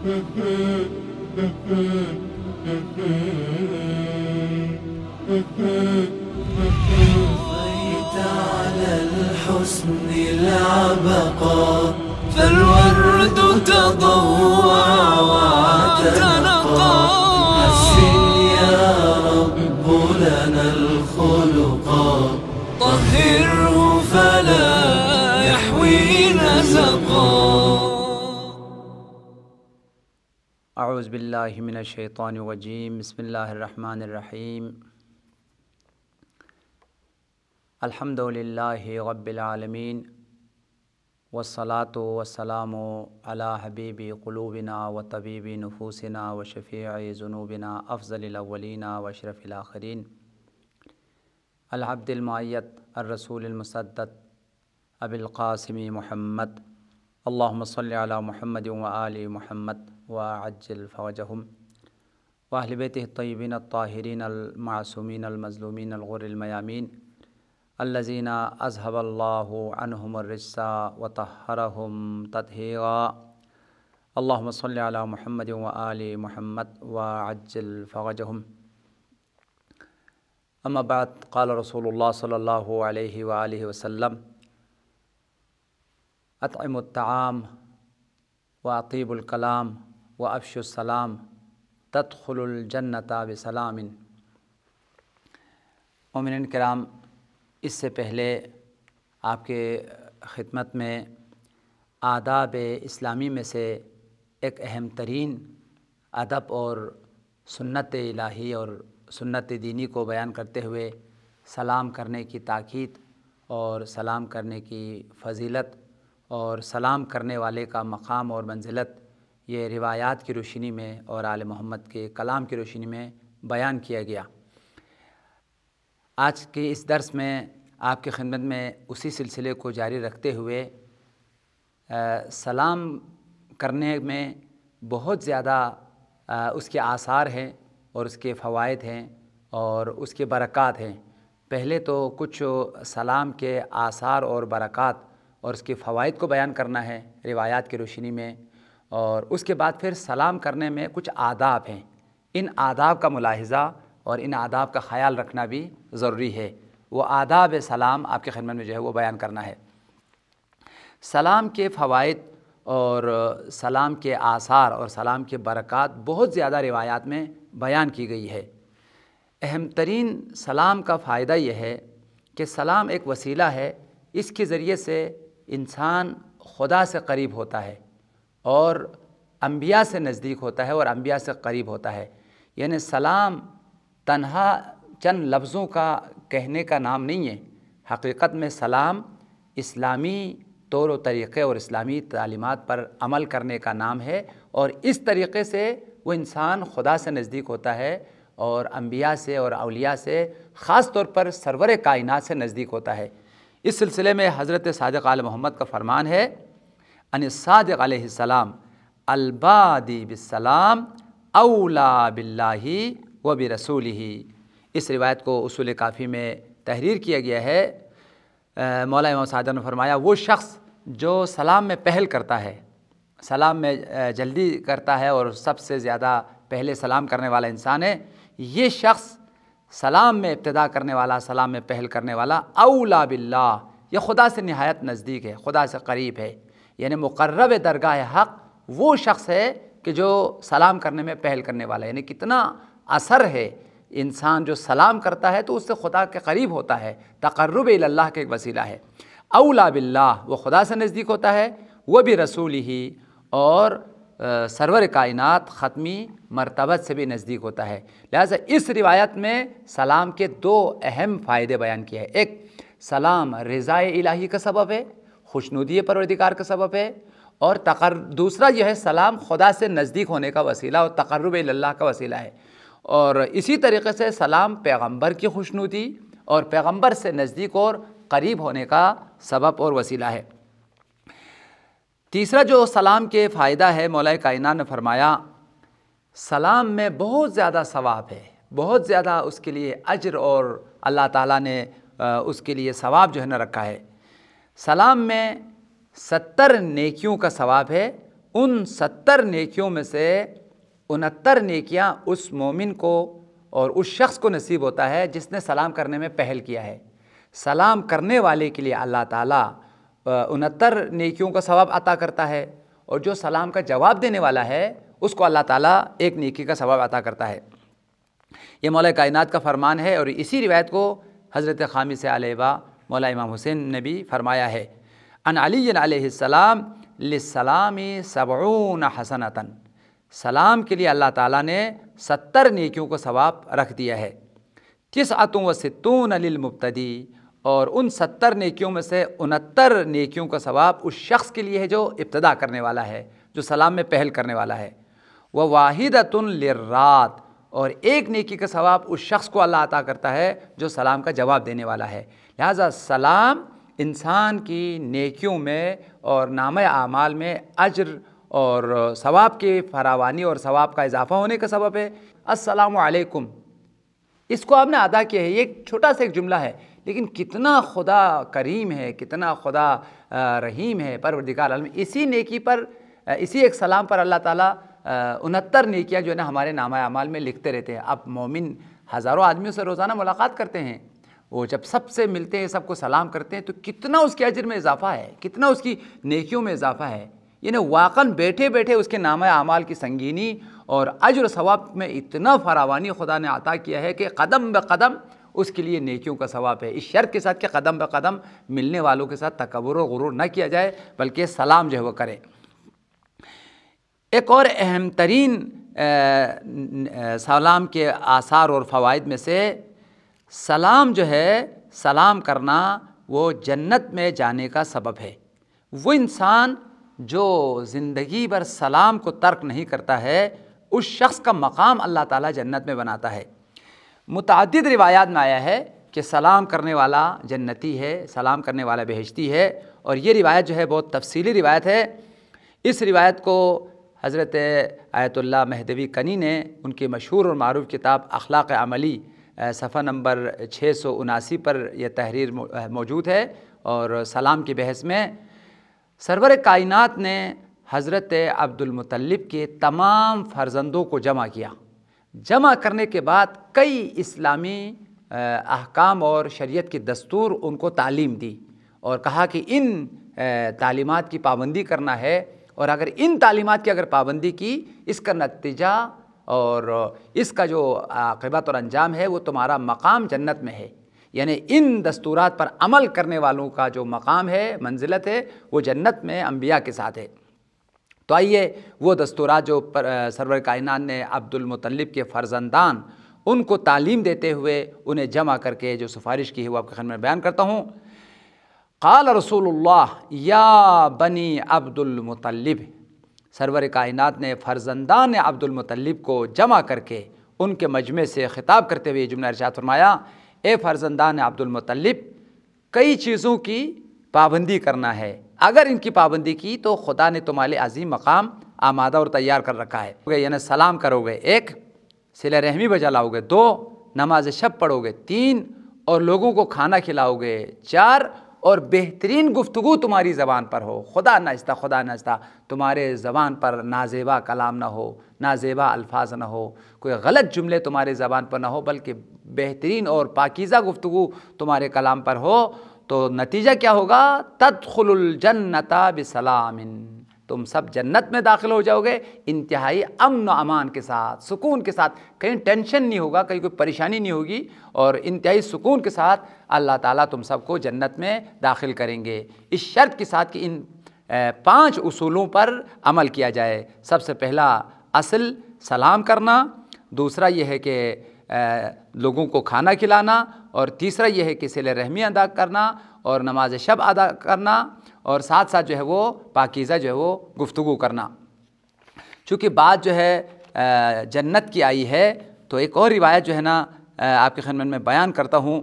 طفيت على الحسن العبقى فالورد تضوع واعتنقا حسن يا رب لنا الخلقا طهره فلا يحوي نزقا. اعوذ باللہ من الشیطان الرجیم. بسم اللہ الرحمن الرحیم. الحمد للہ رب العالمین والصلاة والسلام علی حبیب قلوبنا و طبیب نفوسنا و شفیع ذنوبنا افضل الاولین و اشرف الاخرین العبد المعید الرسول المسدد ابی القاسم محمد. اللہم صلی علی محمد و آل محمد وعجل فرجہم واہل بیتہ الطیبین الطاہرین المعصومین المظلومین الغر المیامین الذین اذہب اللہ عنہم الرجس وطہرہم تطہیرا. اللہم صلی علی محمد و آل محمد وعجل فرجہم. اما بعد، قال رسول اللہ صلی اللہ علیہ وآلہ وسلم: اطعموا الطعام واطیبوا الکلام وافشوا السلام تدخلوا الجنۃ بسلام. مومنین کرام، اس سے پہلے آپ کے خدمت میں آداب اسلامی میں سے ایک اہم ترین ادب اور سنت الہی اور سنت دینی کو بیان کرتے ہوئے سلام کرنے کی تاکید اور سلام کرنے کی فضیلت اور سلام کرنے والے کا مقام اور منزلت، یہ روایات کی روشنی میں اور آل محمد کے کلام کی روشنی میں بیان کیا گیا. آج کے اس درس میں آپ کی خدمت میں اسی سلسلے کو جاری رکھتے ہوئے سلام کرنے میں بہت زیادہ اس کے آثار ہیں اور اس کے فوائد ہیں اور اس کے برکات ہیں. پہلے تو کچھ سلام کے آثار اور برکات اور اس کے فوائد کو بیان کرنا ہے روایات کی روشنی میں، اور اس کے بعد پھر سلام کرنے میں کچھ آداب ہیں. ان آداب کا ملاحظہ اور ان آداب کا خیال رکھنا بھی ضروری ہے. وہ آداب سلام آپ کی خدمت میں جو ہے وہ بیان کرنا ہے. سلام کے فوائد اور سلام کے آثار اور سلام کے برکات بہت زیادہ روایات میں بیان کی گئی ہے. اہم ترین سلام کا فائدہ یہ ہے کہ سلام ایک وسیلہ ہے، اس کے ذریعے سے انسان خدا سے قریب ہوتا ہے اور انبیاء سے نزدیک ہوتا ہے اور انبیاء سے قریب ہوتا ہے. یعنی سلام تنہا چند لفظوں کا کہنے کا نام نہیں ہے. حقیقت میں سلام اسلامی طور و طریقے اور اسلامی تعلیمات پر عمل کرنے کا نام ہے، اور اس طریقے سے وہ انسان خدا سے نزدیک ہوتا ہے اور انبیاء سے اور اولیاء سے، خاص طور پر سرور کائنات سے نزدیک ہوتا ہے. اس سلسلے میں حضرت صادق آل محمد کا فرمان ہے: ان الصادق علیہ السلام البادی بالسلام اولا باللہ و برسولہ. اس روایت کو اصول کافی میں تحریر کیا گیا ہے. مولا امام صادق نے فرمایا: وہ شخص جو سلام میں پہل کرتا ہے، سلام میں جلدی کرتا ہے اور سب سے زیادہ پہلے سلام کرنے والا انسان ہے، یہ شخص سلام میں ابتدا کرنے والا، سلام میں پہل کرنے والا، اولا باللہ، یہ خدا سے نہایت نزدیک ہے، خدا سے قریب ہے. یعنی مقرب درگاہ حق وہ شخص ہے کہ جو سلام کرنے میں پہل کرنے والا ہے. یعنی کتنا اثر ہے، انسان جو سلام کرتا ہے تو اس سے خدا کے قریب ہوتا ہے، تقرب اللہ کا ایک وسیلہ ہے. اولا باللہ، وہ خدا سے نزدیک ہوتا ہے، وہ بھی رسولہ، اور سرور کائنات ختمی مرتبت سے بھی نزدیک ہوتا ہے. لہٰذا اس روایت میں سلام کے دو اہم فائدے بیان کیے ہیں. ایک، سلام رضائے الہی کا سبب ہے، خوشنودی پروردگار کا سبب ہے، اور دوسرا یہ ہے سلام خدا سے نزدیک ہونے کا وسیلہ اور تقرب اللہ کا وسیلہ ہے. اور اسی طریقے سے سلام پیغمبر کی خوشنودی اور پیغمبر سے نزدیک اور قریب ہونے کا سبب اور وسیلہ ہے. تیسرا جو سلام کے فائدہ ہے، مولا کائنات نے فرمایا سلام میں بہت زیادہ ثواب ہے، بہت زیادہ اس کے لیے اجر اور اللہ تعالیٰ نے اس کے لیے ثواب جو ہے نہ رکھا ہے. سلام میں 70 نیکیوں کا ثواب ہے، ان 70 نیکیوں میں سے 69 نیکیاں اس مومن کو اور اس شخص کو نصیب ہوتا ہے جس نے سلام کرنے میں پہل کیا ہے۔ سلام کرنے والے کے لیے اللہ تعالیٰ 69 نیکیوں کا ثواب عطا کرتا ہے، اور جو سلام کا جواب دینے والا ہے اس کو اللہ تعالیٰ 1 نیکی کا ثواب عطا کرتا ہے۔ یہ مولا کائنات کا فرمان ہے، اور اسی روایت کو حضرت خامس علیہ مولا امام حسین نے بھی فرمایا ہے۔ ان علی علیہ السلام للسلام 70 حسنۃ، سلام کے لیے اللہ تعالیٰ نے 70 نیکیوں کو ثواب رکھ دیا ہے۔ 69 للمبتدی، اور ان 70 نیکیوں میں سے 69 نیکیوں کا ثواب اس شخص کے لیے ہے جو ابتدا کرنے والا ہے، جو سلام میں پہل کرنے والا ہے۔ وواحدۃ للرات، اور 1 نیکی کا ثواب اس شخص کو اللہ عطا کرتا ہے جو سلام کا جواب دینے والا ہے۔ لہٰذا سلام انسان کی نیکیوں میں اور نامہ اعمال میں اجر اور ثواب کی فراوانی اور ثواب کا اضافہ ہونے کا سبب ہے۔ السلام علیکم، اس کو آپ نے ادا کیا ہے، یہ ایک چھوٹا سا ایک جملہ ہے، لیکن کتنا خدا کریم ہے، کتنا خدا رحیم ہے پروردگار عالم۔ اسی نیکی پر، اسی ایک سلام پر اللہ تعالیٰ 69 نیکیاں جو ہے نا ہمارے نامہ اعمال میں لکھتے رہتے ہیں۔ اب مومن ہزاروں آدمیوں سے روزانہ ملاقات کرتے ہیں، وہ جب سب سے ملتے ہیں، سب کو سلام کرتے ہیں، تو کتنا اس کے اجر میں اضافہ ہے، کتنا اس کی نیکیوں میں اضافہ ہے۔ یعنی واقعاً بیٹھے بیٹھے اس کے نامہ اعمال کی سنگینی اور اجر و ثواب میں اتنا فراوانی خدا نے عطا کیا ہے کہ قدم بہ قدم اس کے لیے نیکیوں کا ثواب ہے۔ اس شرط کے ساتھ کہ قدم بہ قدم ملنے والوں کے ساتھ تکبر و غرور نہ کیا جائے، بلکہ سلام جو ہے وہ کرے۔ ایک اور اہم ترین سلام کے آثار اور فوائد میں سے سلام جو ہے، سلام کرنا وہ جنت میں جانے کا سبب ہے۔ وہ انسان جو زندگی بھر سلام کو ترک نہیں کرتا ہے، اس شخص کا مقام اللہ تعالیٰ جنت میں بناتا ہے۔ متعدد روایات میں آیا ہے کہ سلام کرنے والا جنتی ہے، سلام کرنے والا بہشتی ہے، اور یہ روایت جو ہے بہت تفصیلی روایت ہے۔ اس روایت کو حضرت آیت اللہ مہدوی کنی نے ان کی مشہور اور معروف کتاب اخلاق عملی صفحہ نمبر 679 پر یہ تحریر موجود ہے، اور سلام کی بحث میں سرور کائنات نے حضرت عبد المطلب کے تمام فرزندوں کو جمع کیا۔ جمع کرنے کے بعد کئی اسلامی احکام اور شریعت کی دستور ان کو تعلیم دی، اور کہا کہ ان تعلیمات کی پابندی کرنا ہے، اور اگر ان تعلیمات کی اگر پابندی کی، اس کا نتیجہ اور اس کا جو عاقبت اور انجام ہے وہ تمہارا مقام جنت میں ہے۔ یعنی ان دستورات پر عمل کرنے والوں کا جو مقام ہے، منزلت ہے، وہ جنت میں انبیاء کے ساتھ ہے۔ تو آئیے وہ دستورات جو سرور کائنات نے عبد المطلب کے فرزندان ان کو تعلیم دیتے ہوئے انہیں جمع کر کے جو سفارش کی ہے وہ آپ کے خدمت میں بیان کرتا ہوں۔ قال رسول اللہ یا بنی عبد المطلب، سرور کائنات نے فرزندان عبد المطلب کو جمع کر کے ان کے مجمع سے خطاب کرتے ہوئے یہ جملہ ارشاد فرمایا، اے فرزندان عبد المطلب، کئی چیزوں کی پابندی کرنا ہے، اگر ان کی پابندی کی تو خدا نے تمہارے عظیم مقام آمادہ اور تیار کر رکھا ہے۔ یعنی سلام کرو گے، 1 صلہ رحمی بجا لاؤ گے، 2 نماز شب پڑھو گے، 3 اور لوگوں کو کھانا کھلاؤ گے، 4 اور بہترین گفتگو تمہاری زبان پر ہو، خدا ناچتا تمہارے زبان پر نازیبا کلام نہ ہو، نازیبا الفاظ نہ ہو، کوئی غلط جملے تمہارے زبان پر نہ ہو، بلکہ بہترین اور پاکیزہ گفتگو تمہارے کلام پر ہو۔ تو نتیجہ کیا ہوگا؟ تدخل الجنت بسلام، تم سب جنت میں داخل ہو جاؤ گے انتہائی امن و امان کے ساتھ، سکون کے ساتھ، کہیں ٹینشن نہیں ہوگا، کہیں کوئی پریشانی نہیں ہوگی، اور انتہائی سکون کے ساتھ اللہ تعالیٰ تم سب کو جنت میں داخل کریں گے، اس شرط کے ساتھ کہ ان 5 اصولوں پر عمل کیا جائے۔ سب سے پہلا اصل سلام کرنا، دوسرا یہ ہے کہ لوگوں کو کھانا کھلانا، اور تیسرا یہ ہے کہ صلہ رحمی ادا کرنا اور نماز شب ادا کرنا، اور ساتھ ساتھ جو ہے وہ پاکیزہ جو ہے وہ گفتگو کرنا۔ چونکہ بات جو ہے جنت کی آئی ہے، تو ایک اور روایت جو ہے نا آپ کی خدمت میں بیان کرتا ہوں۔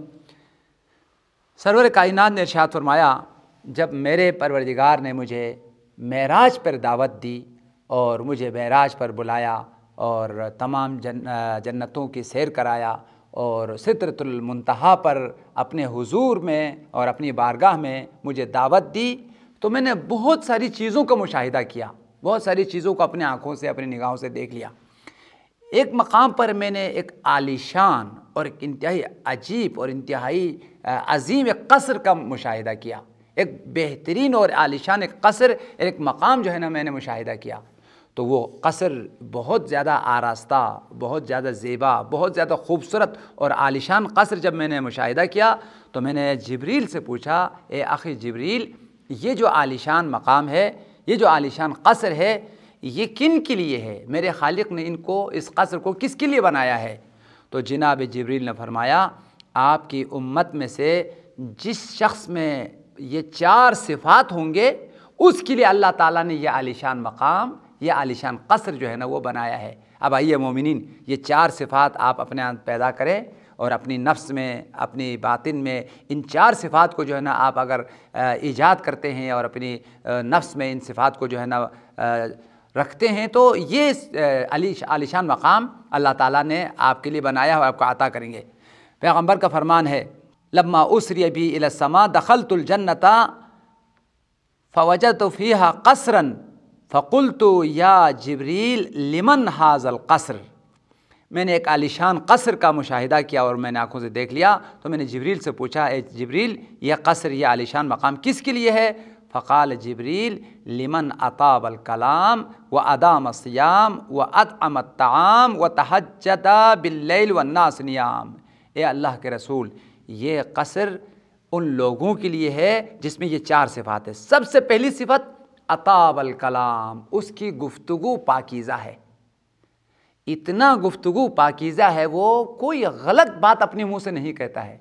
سرور کائنات نے ارشاد فرمایا، جب میرے پروردگار نے مجھے معراج پر دعوت دی اور مجھے معراج پر بلایا اور تمام جنتوں کی سیر کرایا اور سدرۃ المنتہا پر اپنے حضور میں اور اپنی بارگاہ میں مجھے دعوت دی، تو میں نے بہت ساری چیزوں کا مشاہدہ کیا، بہت ساری چیزوں کو اپنے آنکھوں سے اپنی نگاہوں سے دیکھ لیا۔ ایک مقام پر میں نے ایک عالیشان اور ایک انتہائی عجیب اور انتہائی عظیم ایک قصر کا مشاہدہ کیا، ایک بہترین اور عالیشان ایک قصر، ایک مقام جو ہے نا میں نے مشاہدہ کیا۔ تو وہ قصر بہت زیادہ آراستہ، بہت زیادہ زیبا، بہت زیادہ خوبصورت اور عالیشان قصر جب میں نے مشاہدہ کیا تو میں نے جبریل سے پوچھا، اے اخی جبریل، یہ جو عالیشان مقام ہے، یہ جو عالیشان قصر ہے، یہ کن کے لیے ہے؟ میرے خالق نے ان کو، اس قصر کو کس کے لیے بنایا ہے؟ تو جناب جبریل نے فرمایا، آپ کی امت میں سے جس شخص میں یہ 4 صفات ہوں گے اس کے لیے اللہ تعالیٰ نے یہ عالیشان مقام، یہ عالیشان قصر جو ہے نا وہ بنایا ہے۔ اب آئیے مومنین، یہ 4 صفات آپ اپنے اندر پیدا کریں اور اپنی نفس میں، اپنی باطن میں ان 4 صفات کو جو ہے نا آپ اگر ایجاد کرتے ہیں اور اپنی نفس میں ان صفات کو جو ہے نا رکھتے ہیں تو یہ عالیشان مقام اللہ تعالیٰ نے آپ کے لیے بنایا اور آپ کو عطا کریں گے۔ پیغمبر کا فرمان ہے، لما اسری بی الی السماء دخلت الجنۃ فوجدت فیہا قصرا فقلت یا جبریل لمن ھذا القصر۔ میں نے ایک عالیشان قصر کا مشاہدہ کیا اور میں نے آنکھوں سے دیکھ لیا تو میں نے جبریل سے پوچھا، اے جبریل، یہ قصر، یہ عالیشان مقام کس کے لیے ہے؟ فقال جبریل لمن اطاب الکلام وادام الصیام واطعم الطعام وتہجد باللیل والناس نیام۔ اے اللہ کے رسول، یہ قصر ان لوگوں کے لیے ہے جس میں یہ 4 صفات ہیں۔ سب سے پہلی صفت اطاب الکلام، اس کی گفتگو پاکیزہ ہے، اتنا گفتگو پاکیزہ ہے، وہ کوئی غلط بات اپنے منہ سے نہیں کہتا ہے۔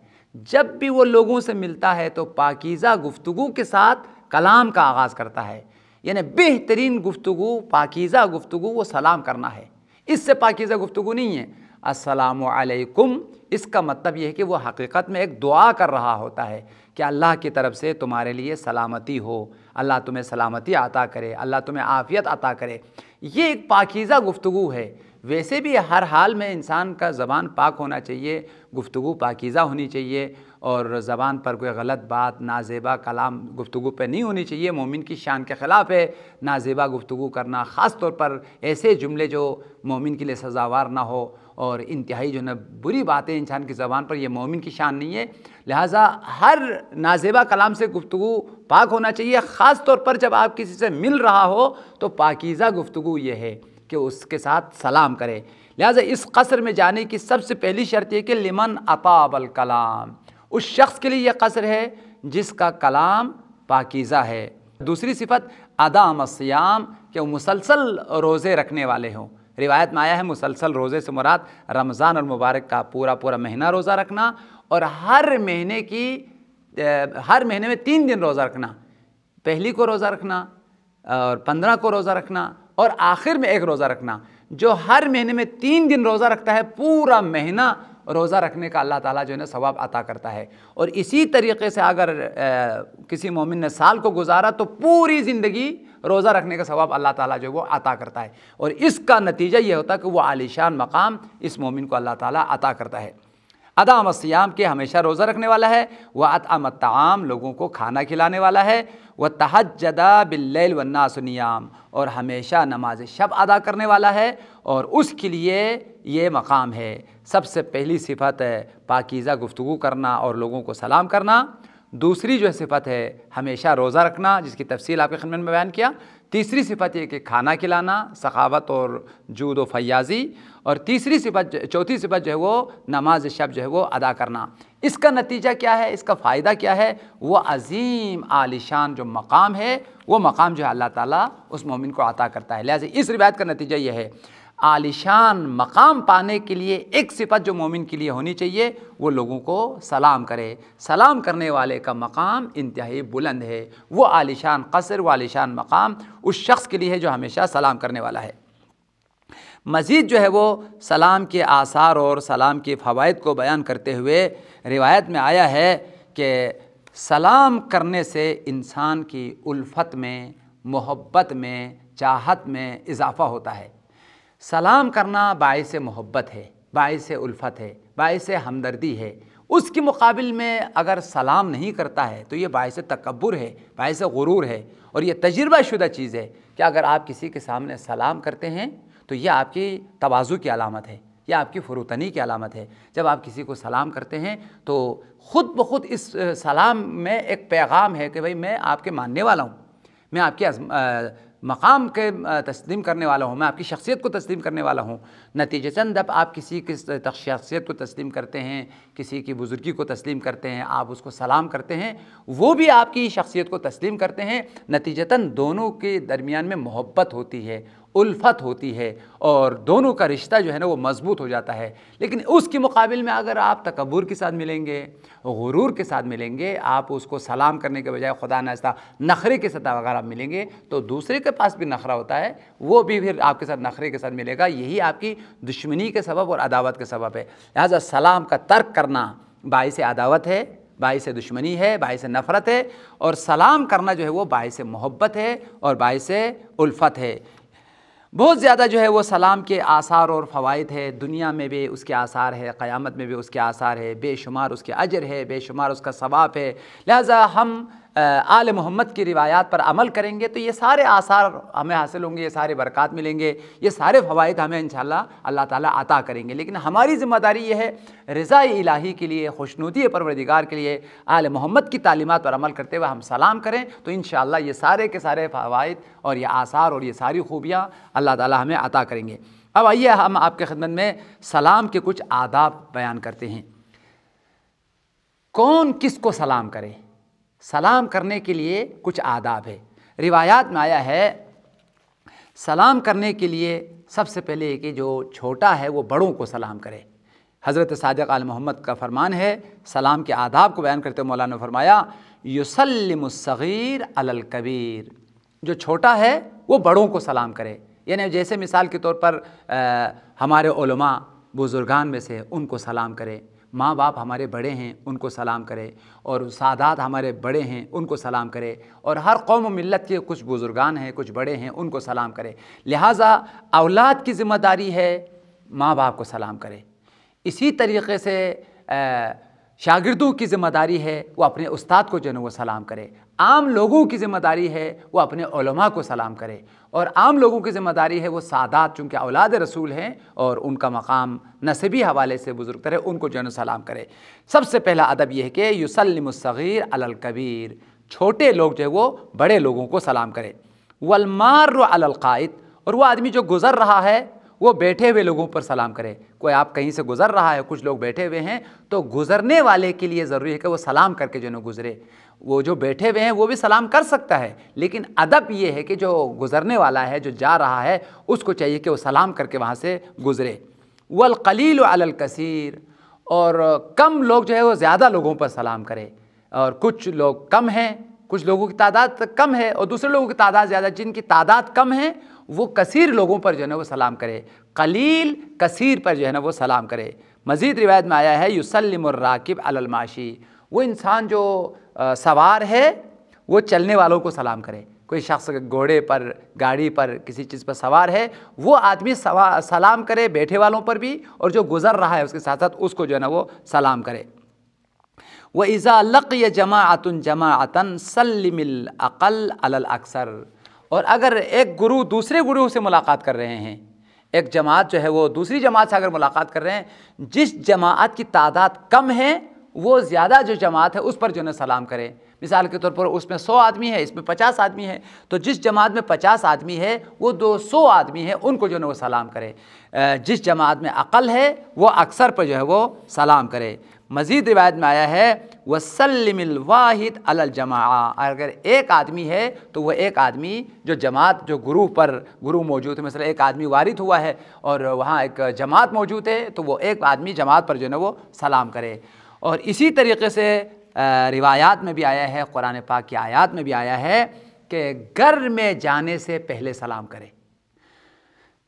جب بھی وہ لوگوں سے ملتا ہے تو پاکیزہ گفتگو کے ساتھ کلام کا آغاز کرتا ہے، یعنی بہترین گفتگو، پاکیزہ گفتگو وہ سلام کرنا ہے، اس سے پاکیزہ گفتگو نہیں ہے۔ السلام علیکم، اس کا مطلب یہ ہے کہ وہ حقیقت میں ایک دعا کر رہا ہوتا ہے کہ اللہ کی طرف سے تمہارے لیے سلامتی ہو، اللہ تمہیں سلامتی عطا کرے، اللہ تمہیں عافیت عطا کرے، یہ ایک پاکیزہ گفتگو ہے۔ ویسے بھی ہر حال میں انسان کا زبان پاک ہونا چاہیے، گفتگو پاکیزہ ہونی چاہیے اور زبان پر کوئی غلط بات، نازیبا کلام گفتگو پہ نہیں ہونی چاہیے۔ مومن کی شان کے خلاف ہے نازیبا گفتگو کرنا، خاص طور پر ایسے جملے جو مومن کے لیے سزاوار نہ ہو اور انتہائی جو ہے بری باتیں انسان کی زبان پر، یہ مومن کی شان نہیں ہے۔ لہٰذا ہر نازیبا کلام سے گفتگو پاک ہونا چاہیے، خاص طور پر جب آپ کسی سے مل رہا ہو تو پاکیزہ گفتگو یہ ہے کہ اس کے ساتھ سلام کرے۔ لہٰذا اس قصر میں جانے کی سب سے پہلی شرط یہ کہ لمن اطاب الکلام، اس شخص کے لیے یہ قصر ہے جس کا کلام پاکیزہ ہے۔ دوسری صفت ادام الصیام، کہ وہ مسلسل روزے رکھنے والے ہوں۔ روایت میں آیا ہے مسلسل روزے سے مراد رمضان المبارک کا پورا مہینہ روزہ رکھنا اور ہر مہینے میں 3 دن روزہ رکھنا، پہلی کو روزہ رکھنا اور 15 کو روزہ رکھنا اور آخر میں 1 روزہ رکھنا۔ جو ہر مہینے میں 3 دن روزہ رکھتا ہے پورا مہینہ روزہ رکھنے کا اللہ تعالیٰ جو ہے نا ثواب عطا کرتا ہے۔ اور اسی طریقے سے اگر کسی مومن نے سال کو گزارا تو پوری زندگی روزہ رکھنے کا ثواب اللہ تعالیٰ جو ہے وہ عطا کرتا ہے، اور اس کا نتیجہ یہ ہوتا ہے کہ وہ عالیشان مقام اس مومن کو اللہ تعالیٰ عطا کرتا ہے۔ ادام الصیام کے ہمیشہ روزہ رکھنے والا ہے، وہ اطعم الطعام لوگوں کو کھانا کھلانے والا ہے، وہ تہجد باللیل والناس نیام اور ہمیشہ نماز شب ادا کرنے والا ہے، اور اس کے لیے یہ مقام ہے۔ سب سے پہلی صفت ہے پاکیزہ گفتگو کرنا اور لوگوں کو سلام کرنا۔ دوسری جو صفت ہے ہمیشہ روزہ رکھنا، جس کی تفصیل آپ کے خدمت میں بیان کیا۔ تیسری صفت یہ کہ کھانا کھلانا، سخاوت اور جود و فیاضی، اور چوتھی صفت جو ہے وہ نماز شب جو ہے وہ ادا کرنا۔ اس کا نتیجہ کیا ہے، اس کا فائدہ کیا ہے؟ وہ عظیم عالیشان جو مقام ہے، وہ مقام جو ہے اللہ تعالیٰ اس مومن کو عطا کرتا ہے۔ لہٰذا اس روایت کا نتیجہ یہ ہے، عالیشان مقام پانے کے لیے ایک صفت جو مومن کے لیے ہونی چاہیے، وہ لوگوں کو سلام کرے۔ سلام کرنے والے کا مقام انتہائی بلند ہے، وہ عالیشان قصر، وہ عالیشان مقام اس شخص کے لیے ہے جو ہمیشہ سلام کرنے والا ہے۔ مزید جو ہے وہ سلام کے آثار اور سلام کے فوائد کو بیان کرتے ہوئے روایت میں آیا ہے کہ سلام کرنے سے انسان کی الفت میں، محبت میں، چاہت میں اضافہ ہوتا ہے۔ سلام کرنا باعث محبت ہے، باعث الفت ہے، باعث ہمدردی ہے۔ اس کے مقابل میں اگر سلام نہیں کرتا ہے تو یہ باعث تکبر ہے، باعث غرور ہے، اور یہ تجربہ شدہ چیز ہے کہ اگر آپ کسی کے سامنے سلام کرتے ہیں تو یہ آپ کی تواضع کی علامت ہے، یہ آپ کی فروتنی کی علامت ہے۔ جب آپ کسی کو سلام کرتے ہیں تو خود بخود اس سلام میں ایک پیغام ہے کہ بھئی میں آپ کے ماننے والا ہوں، میں آپ کے مقام کے تسلیم کرنے والا ہوں، میں آپ کی شخصیت کو تسلیم کرنے والا ہوں۔ نتیجتاً جب آپ کسی کی شخصیت کو تسلیم کرتے ہیں، کسی کی بزرگی کو تسلیم کرتے ہیں، آپ اس کو سلام کرتے ہیں، وہ بھی آپ کی شخصیت کو تسلیم کرتے ہیں، نتیجتاً دونوں کے درمیان میں محبت ہوتی ہے، الفت ہوتی ہے، اور دونوں کا رشتہ جو ہے نا وہ مضبوط ہو جاتا ہے۔ لیکن اس کے مقابل میں اگر آپ تکبر کے ساتھ ملیں گے، غرور کے ساتھ ملیں گے، آپ اس کو سلام کرنے کے بجائے خدا نخواستہ نخرے کے ساتھ اگر آپ ملیں گے تو دوسرے کے پاس بھی نخرہ ہوتا ہے، وہ بھی پھر آپ کے ساتھ نخرے کے ساتھ ملے گا، یہی آپ کی دشمنی کے سبب اور عداوت کے سبب ہے۔ لہٰذا سلام کا ترک کرنا باعث عداوت ہے، باعث دشمنی ہے، باعث نفرت ہے، اور سلام کرنا جو ہے وہ باعث محبت ہے اور باعث الفت ہے۔ بہت زیادہ جو ہے وہ سلام کے آثار اور فوائد ہے، دنیا میں بھی اس کے آثار ہے، قیامت میں بھی اس کے آثار ہے، بے شمار اس کے اجر ہے، بے شمار اس کا ثواب ہے۔ لہٰذا ہم آل محمد کی روایات پر عمل کریں گے تو یہ سارے آثار ہمیں حاصل ہوں گے، یہ سارے برکات ملیں گے، یہ سارے فوائد ہمیں انشاءاللہ اللہ تعالیٰ عطا کریں گے۔ لیکن ہماری ذمہ داری یہ ہے رضا الہی کے لیے، خوشنودی پروردگار کے لیے آل محمد کی تعلیمات پر عمل کرتے ہوئے ہم سلام کریں تو انشاءاللہ یہ سارے کے سارے فوائد اور یہ آثار اور یہ ساری خوبیاں اللہ تعالیٰ ہمیں عطا کریں گے۔ اب آئیے ہم آپ کے خدمت میں سلام کے کچھ آداب بیان کرتے ہیں۔ کون کس کو سلام کرے؟ سلام کرنے کے لیے کچھ آداب ہے۔ روایات میں آیا ہے سلام کرنے کے لیے سب سے پہلے کہ جو چھوٹا ہے وہ بڑوں کو سلام کرے۔ حضرت صادق آل محمد کا فرمان ہے، سلام کے آداب کو بیان کرتے ہوئے مولانا نے فرمایا یسلم الصغیر علی الکبیر، جو چھوٹا ہے وہ بڑوں کو سلام کرے۔ یعنی جیسے مثال کے طور پر ہمارے علماء بزرگان میں سے ان کو سلام کرے، ماں باپ ہمارے بڑے ہیں ان کو سلام کرے، اور سادات ہمارے بڑے ہیں ان کو سلام کرے، اور ہر قوم و ملت کے کچھ بزرگان ہیں، کچھ بڑے ہیں، ان کو سلام کرے۔ لہٰذا اولاد کی ذمہ داری ہے ماں باپ کو سلام کرے۔ اسی طریقے سے شاگردوں کی ذمہ داری ہے وہ اپنے استاد کو جو ہے وہ سلام کرے۔ عام لوگوں کی ذمہ داری ہے وہ اپنے علماء کو سلام کرے، اور عام لوگوں کی ذمہ داری ہے وہ سادات چونکہ اولاد رسول ہیں اور ان کا مقام نسبی حوالے سے بزرگ تر ہے، ان کو جو ہے سلام کرے۔ سب سے پہلا ادب یہ ہے کہ یسلم الصغیر علی الکبیر، چھوٹے لوگ جو ہے وہ بڑے لوگوں کو سلام کرے۔ والمار علی القائد، اور وہ آدمی جو گزر رہا ہے وہ بیٹھے ہوئے لوگوں پر سلام کرے۔ کوئی آپ کہیں سے گزر رہا ہے، کچھ لوگ بیٹھے ہوئے ہیں، تو گزرنے والے کے لیے ضروری ہے کہ وہ سلام کر کے جو ہے گزرے۔ وہ جو بیٹھے ہوئے ہیں وہ بھی سلام کر سکتا ہے، لیکن ادب یہ ہے کہ جو گزرنے والا ہے، جو جا رہا ہے، اس کو چاہیے کہ وہ سلام کر کے وہاں سے گزرے۔ والقلیل علی الکثیر، اور کم لوگ جو ہے وہ زیادہ لوگوں پر سلام کرے، اور کچھ لوگ کم ہیں، کچھ لوگوں کی تعداد کم ہے اور دوسرے لوگوں کی تعداد زیادہ، جن کی تعداد کم ہے وہ کثیر لوگوں پر جو ہے نا وہ سلام کرے، قلیل کثیر پر جو ہے نا وہ سلام کرے۔ مزید روایت میں آیا ہے یسلم الراکب علی الماشی، وہ انسان جو سوار ہے وہ چلنے والوں کو سلام کرے۔ کوئی شخص گھوڑے پر، گاڑی پر، کسی چیز پر سوار ہے، وہ آدمی سلام کرے بیٹھے والوں پر بھی، اور جو گزر رہا ہے اس کے ساتھ ساتھ اس کو جو ہے نا وہ سلام کرے۔ وَإِذَا لَقِيَ جَمَاعَةٌ جَمَاعَةً سَلِّمِ الْأَقَلَّ عَلَى الْأَكْثَرِ، اور اگر ایک گروہ دوسرے گروہ سے ملاقات کر رہے ہیں، ایک جماعت جو ہے وہ دوسری جماعت سے اگر ملاقات کر رہے ہیں، جس جماعت کی تعداد کم ہے وہ زیادہ جو جماعت ہے اس پر جو ہے سلام کرے۔ مثال کے طور پر اس میں 100 آدمی ہے، اس میں 50 آدمی ہے، تو جس جماعت میں 50 آدمی ہے وہ 200 آدمی ہے، ان کو جو ہے وہ سلام کرے۔ جس جماعت میں اقل ہے وہ اکثر پر جو ہے وہ سلام کرے۔ مزید روایت میں آیا ہے وَسَلِّمِ الْوَاحِدِ عَلَى الْجَمَاعَةِ، اگر ایک آدمی ہے تو وہ ایک آدمی جو جماعت جو گروہ موجود ہے، مثلا ایک آدمی وارد ہوا ہے اور وہاں ایک جماعت موجود ہے تو وہ ایک آدمی جماعت پر جو ہے وہ سلام کرے۔ اور اسی طریقے سے روایات میں بھی آیا ہے، قرآن پاک کی آیات میں بھی آیا ہے کہ گھر میں جانے سے پہلے سلام کرے۔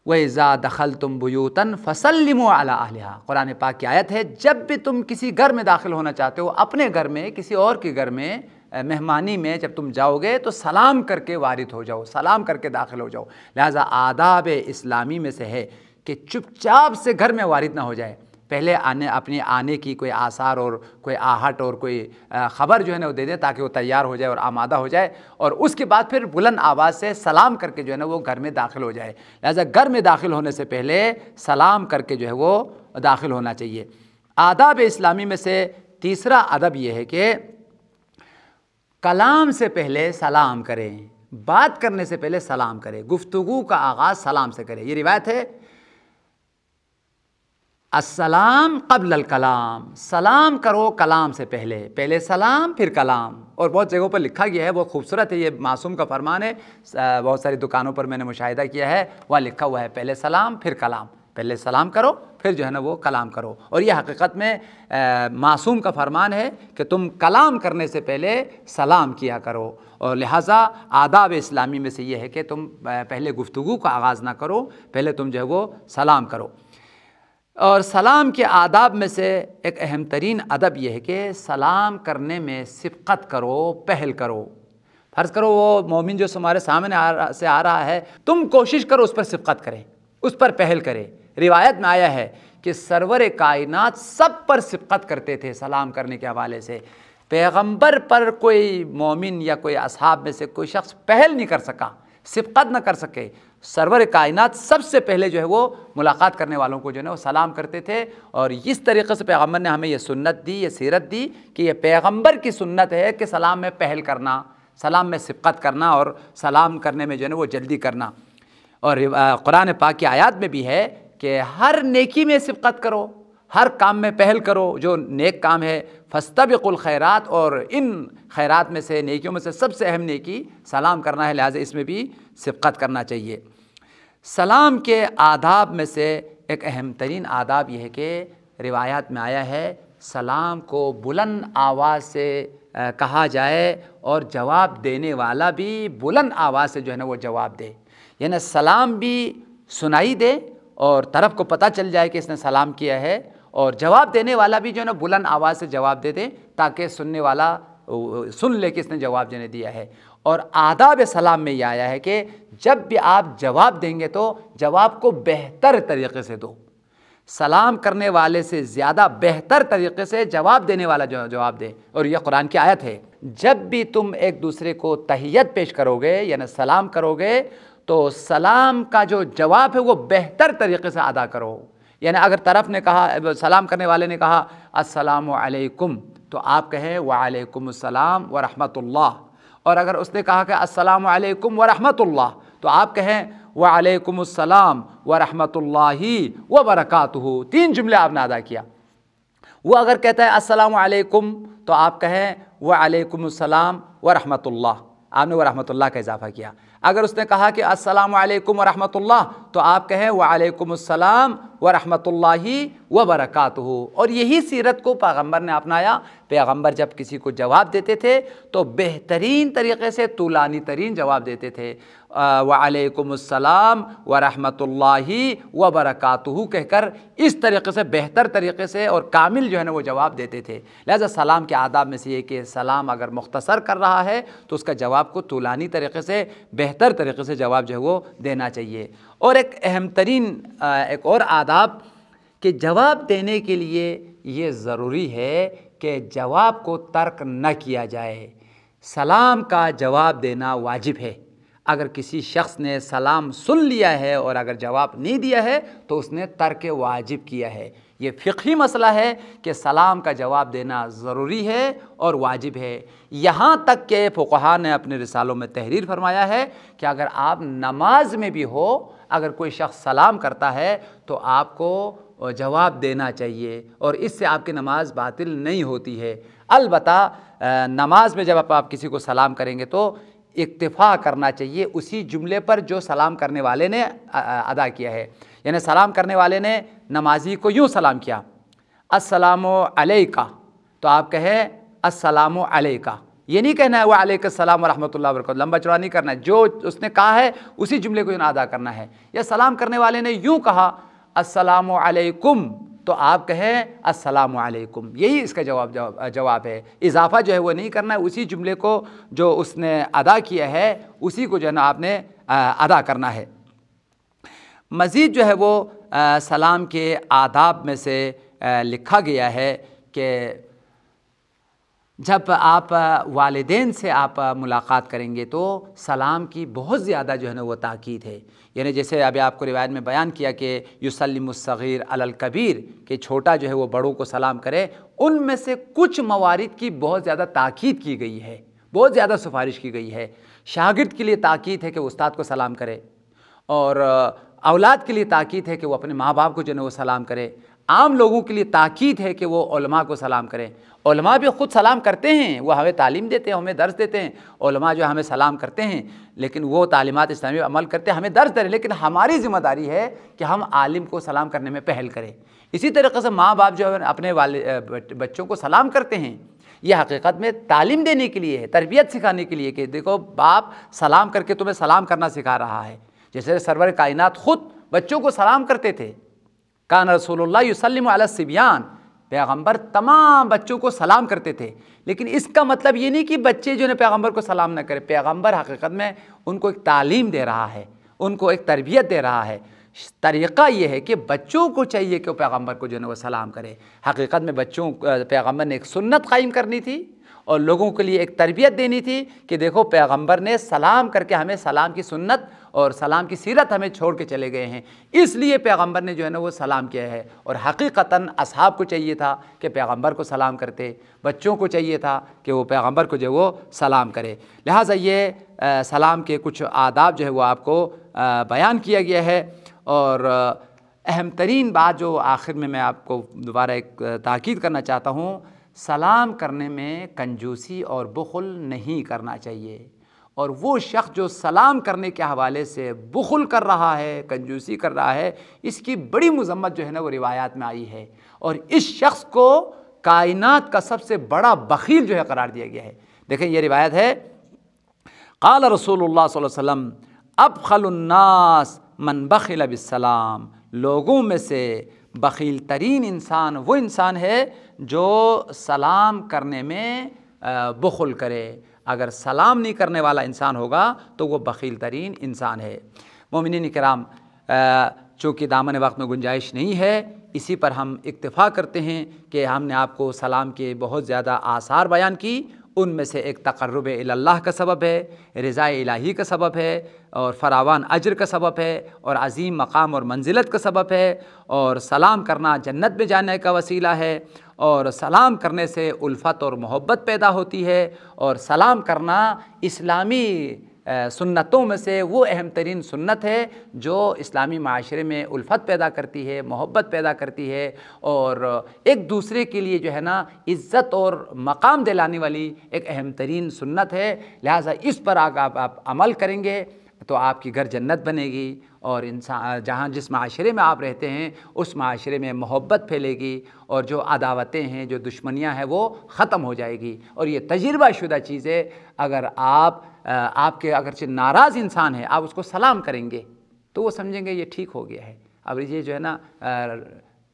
وَإِذَا دَخَلْتُمْ بُيُوتًا فَسَلِّمُوا عَلَىٰ أَهْلِهَا، قرآن پاک کی آیت ہے جب بھی تم کسی گھر میں داخل ہونا چاہتے ہو، اپنے گھر میں، کسی اور کے گھر میں، مہمانی میں جب تم جاؤ گے تو سلام کر کے وارد ہو جاؤ، سلام کر کے داخل ہو جاؤ۔ لہٰذا آداب اسلامی میں سے ہے کہ چپ چاپ سے گھر میں وارد نہ ہو جائے، پہلے اپنے آنے کی کوئی آثار اور کوئی آہٹ اور کوئی خبر جو ہے نا وہ دے دیں تاکہ وہ تیار ہو جائے اور آمادہ ہو جائے، اور اس کے بعد پھر بلند آواز سے سلام کر کے جو ہے نا وہ گھر میں داخل ہو جائے۔ لہٰذا گھر میں داخل ہونے سے پہلے سلام کر کے جو ہے وہ داخل ہونا چاہیے۔ آداب اسلامی میں سے تیسرا ادب یہ ہے کہ کلام سے پہلے سلام کریں، بات کرنے سے پہلے سلام کریں، گفتگو کا آغاز سلام سے کریں۔ یہ روایت ہے السلام قبل الکلام، سلام کرو کلام سے پہلے سلام پھر کلام۔ اور بہت جگہوں پر لکھا گیا ہے، بہت خوبصورت ہے، یہ معصوم کا فرمان ہے، بہت ساری دکانوں پر میں نے مشاہدہ کیا ہے، وہاں لکھا ہوا ہے پہلے سلام پھر کلام، پہلے سلام کرو پھر جو ہے نا وہ کلام کرو۔ اور یہ حقیقت میں معصوم کا فرمان ہے کہ تم کلام کرنے سے پہلے سلام کیا کرو، اور لہٰذا آداب اسلامی میں سے یہ ہے کہ تم پہلے گفتگو کا آغاز نہ کرو، پہلے تم جو ہے وہ سلام کرو۔ اور سلام کے آداب میں سے ایک اہم ترین ادب یہ ہے کہ سلام کرنے میں سبقت کرو، پہل کرو۔ فرض کرو وہ مومن جو تمہارے سامنے سے آ رہا ہے، تم کوشش کرو اس پر سبقت کریں، اس پر پہل کرے۔ روایت میں آیا ہے کہ سرور کائنات سب پر سبقت کرتے تھے سلام کرنے کے حوالے سے۔ پیغمبر پر کوئی مومن یا کوئی اصحاب میں سے کوئی شخص پہل نہیں کر سکا، سبقت نہ کر سکے۔ سرور کائنات سب سے پہلے جو ہے وہ ملاقات کرنے والوں کو جو ہے نا وہ سلام کرتے تھے، اور اس طریقے سے پیغمبر نے ہمیں یہ سنت دی، یہ سیرت دی کہ یہ پیغمبر کی سنت ہے کہ سلام میں پہل کرنا، سلام میں سبقت کرنا، اور سلام کرنے میں جو ہے نا وہ جلدی کرنا۔ اور قرآن پاک کی آیات میں بھی ہے کہ ہر نیکی میں سبقت کرو، ہر کام میں پہل کرو، جو نیک کام ہے فاستبقوا الخیرات، اور ان خیرات میں سے نیکیوں میں سے سب سے اہم نیکی سلام کرنا ہے، لہٰذا اس میں بھی سبقت کرنا چاہیے۔ سلام کے آداب میں سے ایک اہم ترین آداب یہ ہے کہ روایات میں آیا ہے سلام کو بلند آواز سے کہا جائے، اور جواب دینے والا بھی بلند آواز سے جو ہے نا وہ جواب دے، یعنی سلام بھی سنائی دے اور طرف کو پتہ چل جائے کہ اس نے سلام کیا ہے، اور جواب دینے والا بھی جو ہے نا بلند آواز سے جواب دے دے تاکہ سننے والا سن لے کہ اس نے جواب جو ہے دیا ہے۔ اور آداب سلام میں یہ آیا ہے کہ جب بھی آپ جواب دیں گے تو جواب کو بہتر طریقے سے دو، سلام کرنے والے سے زیادہ بہتر طریقے سے جواب دینے والا جواب دے۔ اور یہ قرآن کی آیت ہے، جب بھی تم ایک دوسرے کو تحیت پیش کرو گے یعنی سلام کرو گے تو سلام کا جو جواب ہے وہ بہتر طریقے سے ادا کرو۔ یعنی اگر طرف نے کہا، سلام کرنے والے نے کہا السلام علیکم، تو آپ کہیں وعلیکم السلام ورحمۃ اللہ، اور اگر اس نے کہا کہ السلام علیکم ورحمۃ اللہ، تو آپ کہیں وعلیکم السلام ورحمۃ اللہ وبرکاتہ۔ تین جملے آپ نے ادا کیا۔ وہ اگر کہتا ہے السلام علیکم تو آپ کہیں وعلیکم السلام ورحمۃ اللہ، آپ نے ورحمۃ اللہ کا اضافہ کیا۔ اگر اس نے کہا کہ السلام علیکم ورحمۃ اللہ تو آپ کہیں وعلیکم السلام ورحمۃ اللہ وبرکاتہ۔ اور یہی سیرت کو پیغمبر نے اپنایا۔ پیغمبر جب کسی کو جواب دیتے تھے تو بہترین طریقے سے طولانی ترین جواب دیتے تھے، وعلیکم السلام ورحمۃ اللہ وبرکاتہ کہہ کر اس طریقے سے بہتر طریقے سے اور کامل جو ہے نا وہ جواب دیتے تھے۔ لہذا سلام کے آداب میں سے یہ کہ سلام اگر مختصر کر رہا ہے تو اس کا جواب کو طولانی طریقے سے بہتر طریقے سے جواب جو ہے وہ دینا چاہیے۔ اور ایک اہم ترین ایک اور آداب کہ جواب دینے کے لیے یہ ضروری ہے کہ جواب کو ترک نہ کیا جائے۔ سلام کا جواب دینا واجب ہے۔ اگر کسی شخص نے سلام سن لیا ہے اور اگر جواب نہیں دیا ہے تو اس نے ترک واجب کیا ہے۔ یہ فقہی مسئلہ ہے کہ سلام کا جواب دینا ضروری ہے اور واجب ہے، یہاں تک کہ فقہا نے اپنے رسالوں میں تحریر فرمایا ہے کہ اگر آپ نماز میں بھی ہو، اگر کوئی شخص سلام کرتا ہے تو آپ کو جواب دینا چاہیے، اور اس سے آپ کی نماز باطل نہیں ہوتی ہے۔ البتہ نماز میں جب آپ کسی کو سلام کریں گے تو اکتفا کرنا چاہیے اسی جملے پر جو سلام کرنے والے نے ادا کیا ہے۔ یعنی سلام کرنے والے نے نمازی کو یوں سلام کیا السلام علیکہ، تو آپ کہیں السلام علیکہ، یہ نہیں کہنا ہے وعلیکم السلام ورحمۃ اللہ وبرکاتہ، لمبا چوڑا نہیں کرنا ہے، جو اس نے کہا ہے اسی جملے کو ادا کرنا ہے۔ یا سلام کرنے والے نے یوں کہا السلام علیکم تو آپ کہیں السلام علیکم، یہی اس کا جواب ہے۔ اضافہ جو ہے وہ نہیں کرنا ہے، اسی جملے کو جو اس نے ادا کیا ہے اسی کو جو ہے نا آپ نے ادا کرنا ہے۔ مزید جو ہے وہ سلام کے آداب میں سے لکھا گیا ہے کہ جب آپ والدین سے آپ ملاقات کریں گے تو سلام کی بہت زیادہ جو ہے نا وہ تاکید ہے. یعنی جیسے ابھی آپ کو روایت میں بیان کیا کہ یسلم الصغیر علی الکبیر، کہ چھوٹا جو ہے وہ بڑوں کو سلام کرے، ان میں سے کچھ موارد کی بہت زیادہ تاکید کی گئی ہے، بہت زیادہ سفارش کی گئی ہے. شاگرد کے لیے تاکید ہے کہ وہ استاد کو سلام کرے، اور اولاد کے لیے تاکید ہے کہ وہ اپنے ماں باپ کو جو ہے وہ سلام کرے. عام لوگوں کے لیے تاکید ہے کہ وہ علماء کو سلام کریں. علماء بھی خود سلام کرتے ہیں، وہ ہمیں تعلیم دیتے ہیں، ہمیں درس دیتے ہیں. علماء جو ہمیں سلام کرتے ہیں، لیکن وہ تعلیمات اسلامی پر عمل کرتے ہیں، ہمیں درس دے رہے ہیں، لیکن ہماری ذمہ داری ہے کہ ہم عالم کو سلام کرنے میں پہل کریں. اسی طریقے سے ماں باپ جو ہے اپنے بچوں کو سلام کرتے ہیں، یہ حقیقت میں تعلیم دینے کے لیے ہے، تربیت سکھانے کے لیے کہ دیکھو باپ سلام کر کے تمہیں سلام کرنا سکھا رہا ہے. جیسے سرور کائنات خود بچوں کو سلام کرتے تھے. کان رسول اللہ یسلم علی الصبیان، پیغمبر تمام بچوں کو سلام کرتے تھے. لیکن اس کا مطلب یہ نہیں کہ بچے جو ہے پیغمبر کو سلام نہ کرے. پیغمبر حقیقت میں ان کو ایک تعلیم دے رہا ہے، ان کو ایک تربیت دے رہا ہے. طریقہ یہ ہے کہ بچوں کو چاہیے کہ وہ پیغمبر کو جو ہے وہ سلام کرے. حقیقت میں پیغمبر نے ایک سنت قائم کرنی تھی اور لوگوں کے لیے ایک تربیت دینی تھی کہ دیکھو پیغمبر نے سلام کر کے ہمیں سلام کی سنت اور سلام کی سیرت ہمیں چھوڑ کے چلے گئے ہیں، اس لیے پیغمبر نے جو ہے نا وہ سلام کیا ہے. اور حقیقتاً اصحاب کو چاہیے تھا کہ پیغمبر کو سلام کرتے، بچوں کو چاہیے تھا کہ وہ پیغمبر کو جو ہے وہ سلام کرے. لہٰذا یہ سلام کے کچھ آداب جو ہے وہ آپ کو بیان کیا گیا ہے. اور اہم ترین بات جو آخر میں آپ کو دوبارہ ایک تاکید کرنا چاہتا ہوں، سلام کرنے میں کنجوسی اور بخل نہیں کرنا چاہیے. اور وہ شخص جو سلام کرنے کے حوالے سے بخل کر رہا ہے، کنجوسی کر رہا ہے، اس کی بڑی مذمت جو ہے نا وہ روایات میں آئی ہے. اور اس شخص کو کائنات کا سب سے بڑا بخیل جو ہے قرار دیا گیا ہے. دیکھیں یہ روایت ہے، قال رسول اللہ صلی اللہ علیہ وسلم ابخل الناس من بخل بالسلام، لوگوں میں سے بخیل ترین انسان وہ انسان ہے جو سلام کرنے میں بخل کرے. اگر سلام نہیں کرنے والا انسان ہوگا تو وہ بخیل ترین انسان ہے. مومنین کرام، چونکہ دامن وقت میں گنجائش نہیں ہے، اسی پر ہم اکتفا کرتے ہیں کہ ہم نے آپ کو سلام کے بہت زیادہ آثار بیان کی. ان میں سے ایک تقرب اللہ کا سبب ہے، رضا الہی کا سبب ہے، اور فراوان اجر کا سبب ہے، اور عظیم مقام اور منزلت کا سبب ہے، اور سلام کرنا جنت میں جانے کا وسیلہ ہے، اور سلام کرنے سے الفت اور محبت پیدا ہوتی ہے، اور سلام کرنا اسلامی سنتوں میں سے وہ اہم ترین سنت ہے جو اسلامی معاشرے میں الفت پیدا کرتی ہے، محبت پیدا کرتی ہے، اور ایک دوسرے کے لیے جو ہے نا عزت اور مقام دلانے والی ایک اہم ترین سنت ہے. لہٰذا اس پر آپ عمل کریں گے تو آپ کی گھر جنت بنے گی، اور انسان جس معاشرے میں آپ رہتے ہیں اس معاشرے میں محبت پھیلے گی، اور جو عداوتیں ہیں، جو دشمنیاں ہیں، وہ ختم ہو جائے گی. اور یہ تجربہ شدہ چیز ہے. اگر آپ کے اگرچہ ناراض انسان ہے، آپ اس کو سلام کریں گے تو وہ سمجھیں گے یہ ٹھیک ہو گیا ہے، اب یہ جو ہے نا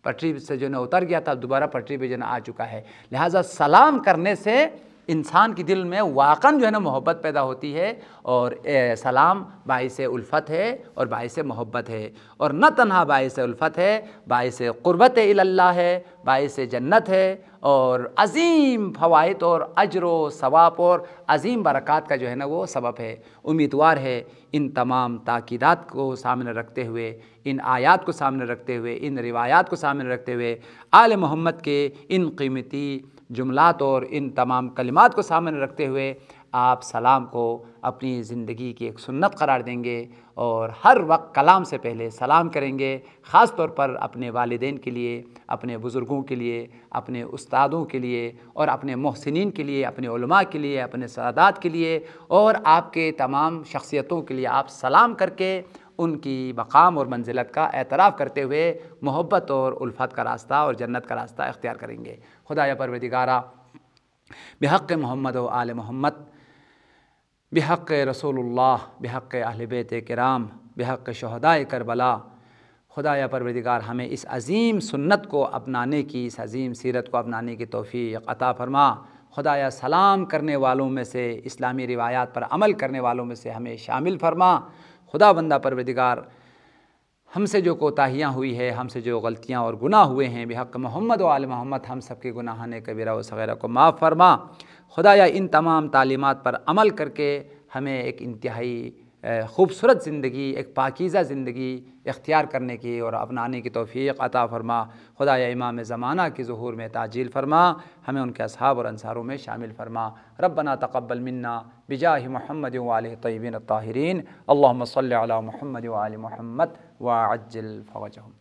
پٹری سے جو ہے نا اتر گیا تھا، اب دوبارہ پٹری پہ جو ہے نا آ چکا ہے. لہٰذا سلام کرنے سے انسان کی دل میں واقعاً جو ہے نا محبت پیدا ہوتی ہے، اور سلام باعث الفت ہے اور باعث محبت ہے، اور نہ تنہا باعث الفت ہے، باعث قربت اللہ ہے، باعث جنت ہے، اور عظیم فوائد اور اجر و ثواب اور عظیم برکات کا جو ہے نا وہ سبب ہے. امیدوار ہے ان تمام تاکیدات کو سامنے رکھتے ہوئے، ان آیات کو سامنے رکھتے ہوئے، ان روایات کو سامنے رکھتے ہوئے، آل محمد کے ان قیمتی جملات اور ان تمام کلمات کو سامنے رکھتے ہوئے آپ سلام کو اپنی زندگی کی ایک سنت قرار دیں گے، اور ہر وقت کلام سے پہلے سلام کریں گے. خاص طور پر اپنے والدین کے لیے، اپنے بزرگوں کے لیے، اپنے استادوں کے لیے، اور اپنے محسنین کے لیے، اپنے علماء کے لیے، اپنے سادات کے لیے، اور آپ کے تمام شخصیتوں کے لیے آپ سلام کر کے ان کی مقام اور منزلت کا اعتراف کرتے ہوئے محبت اور الفت کا راستہ اور جنت کا راستہ اختیار کریں گے. خدایا پروردگارا، بحق محمد و آل محمد، بحق رسول اللہ، بحق اہل بیت کرام، بحق شہدائے کربلا، خدایا پروردگار ہمیں اس عظیم سنت کو اپنانے کی، اس عظیم سیرت کو اپنانے کی توفیق عطا فرما. خدایا سلام کرنے والوں میں سے، اسلامی روایات پر عمل کرنے والوں میں سے ہمیں شامل فرما. خدا بندہ پروردگار ہم سے جو کوتاہیاں ہوئی ہے، ہم سے جو غلطیاں اور گناہ ہوئے ہیں، بحق محمد و آل محمد ہم سب کے گناہان کبیرہ و صغیرہ کو معاف فرما۔ خدایا ان تمام تعلیمات پر عمل کر کے ہمیں ایک انتہائی خوبصورت زندگی، ایک پاکیزہ زندگی اختیار کرنے کی اور اپنانے کی توفیق عطا فرما۔ خدایا امام زمانہ کی ظہور میں تعجیل فرما، ہمیں ان کے اصحاب اور انصاروں میں شامل فرما۔ ربنا تقبل منا بجاہ محمد وآلہ الطیبین الطاہرین، اللہم صلی علی محمد وآل محمد وعجل فرجہم۔